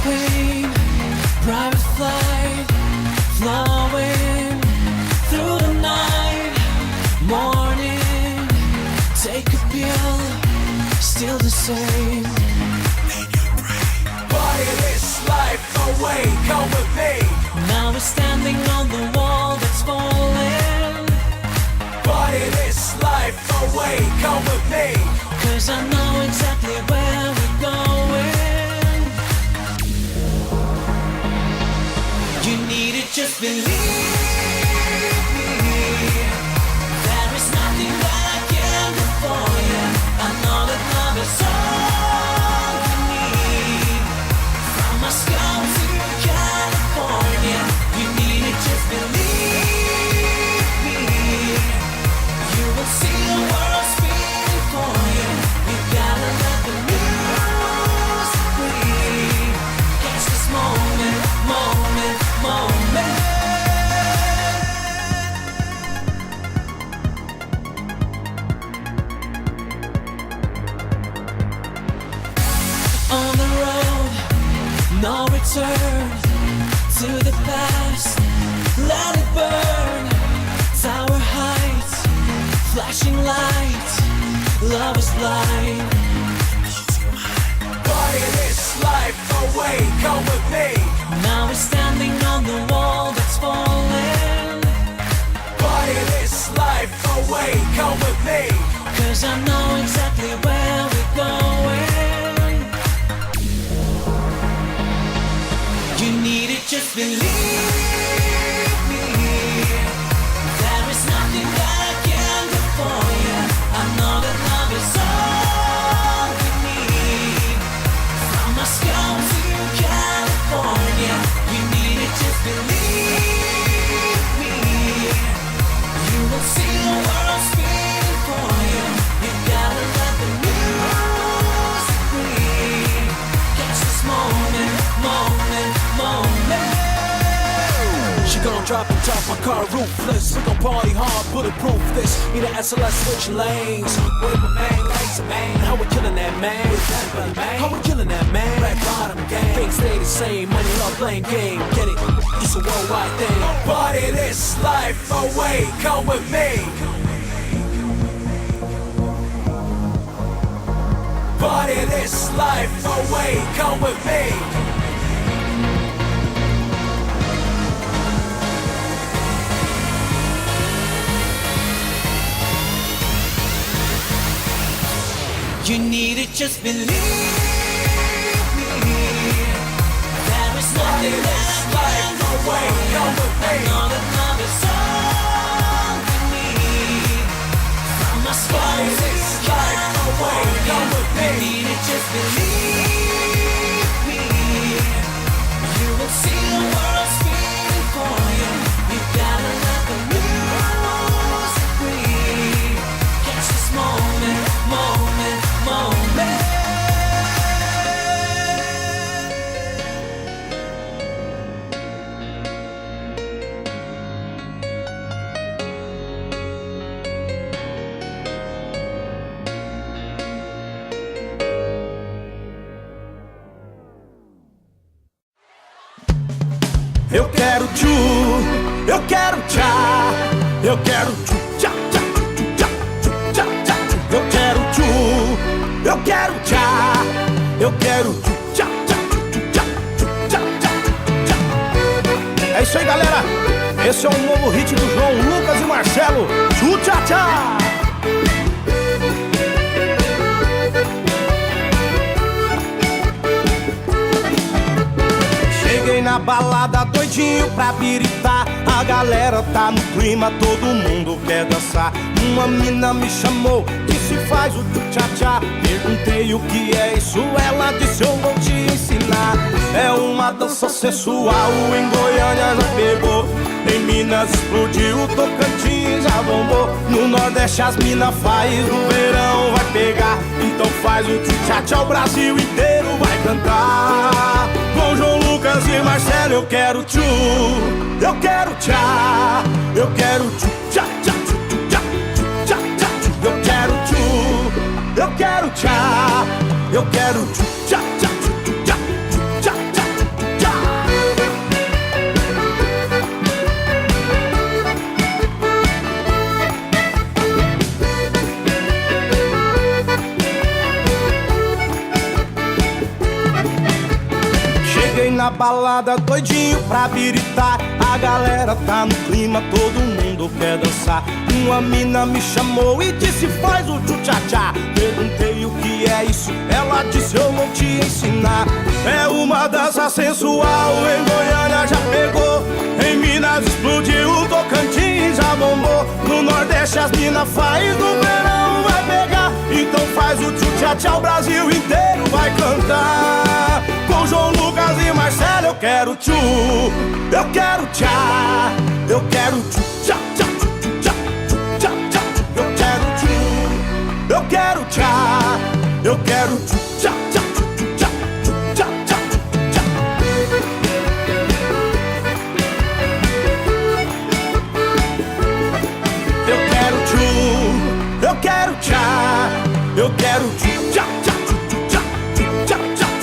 champagne, private flight, flowing through the night. Morning, take a pill, still the same. Party this life away, come with me. Now we're standing on the wall that's falling. Party this life away, come with me. 'Cause I know exactly where we're going. You need it, just believe me. There is nothing that I can do for you. I know that love is all you need. From Moscow to California, you need it, just believe me. You will see the world spinning for you. You gotta let the music breathe. Catch this moment, moment, moment. On the road, no return to the past. Let it burn. Tower heights, flashing lights. Love is blind. Party this life away, come with me. Now we're standing on the wall that's falling. Party this life away, come with me. 'Cause I know exactly where we're going. You need it, just believe me. There is nothing that I can do for you. I know that love is all you need. From Moscow to California, you need it, just believe me. You will see the world spinning for you. You gotta let the music breathe. Catch this moment, moment, moment. She gon' drop it off my car roofless. We gon' party hard, bulletproof this. Need an SLS switching lanes. With my man, like some man. How we killing that man? How we killing that man? Red bottom gang. Things stay the same, money love playing game. Get it? It's a worldwide thing. Party this life away, come with me. Party this life away, come with me. You need it, just believe me. There is nothing that I can do for you. I know that love is all you need. From Moscow to California, you need it, just believe me. You will see the world spinning for you. You gotta let the music breathe. Catch this moment, moment, moment. Eu quero tchu, eu quero tchá, eu quero tchu, tchá, tchá, tchu, tchá, tchu, tchá, tchá, tchu. Eu quero tchu, eu quero tchá, eu quero tchu, tchá, tchá, tchu, tchá, tchu, tchá, tchá, tchá. É isso aí, galera. Esse é um novo hit do João Lucas e Marcelo. Tchu, tchá, tchá. Cheguei na balada doidinho pra biritar. A galera tá no clima, todo mundo quer dançar. Uma mina me chamou, disse faz o tchu-tchá-tchá. Perguntei o que é isso, ela disse eu vou te ensinar. É uma dança sensual, em Goiânia já pegou. Em Minas explodiu, Tocantins já bombou. No Nordeste as mina faz, no verão vai pegar. Então faz o tchu-tchá-tchá, o Brasil inteiro vai cantar. Com João Lucas e Marcelo eu quero tchu, eu quero tchá, eu quero tchu, tchá, tchá, tchu, tchá, tchu, tchá, tchá, tchu. Eu quero tchu, eu quero tchá, eu quero tchu, tchá, tchá, tchu, tchá, tchu, tchá, tchá, tchu. na balada doidinho pra biritar. A galera tá no clima, todo mundo quer dançar. Uma mina me chamou e disse faz o tchu-tchá-tchá. Perguntei o que é isso, ela disse eu vou te ensinar. É uma dança sensual, em Goiânia já pegou, em Minas explodiu, Tocantins já bombou. No Nordeste as mina faz, no verão vai pegar. Então faz o tchu-tchá-tchá, o Brasil inteiro vai cantar. Com João Lucas e Marcelo eu quero tchu, eu quero tchá, eu quero tchu-tchá-tchá, tchu-tchá, tchu-tchá-tchá, eu quero tchu, eu quero tchá, eu quero tchu-tchá-tchá, tchu-tchá, tchu-tchá-tchá, tchu-tchá. Eu quero tchu, eu quero tchá, eu quero tchu-tchá.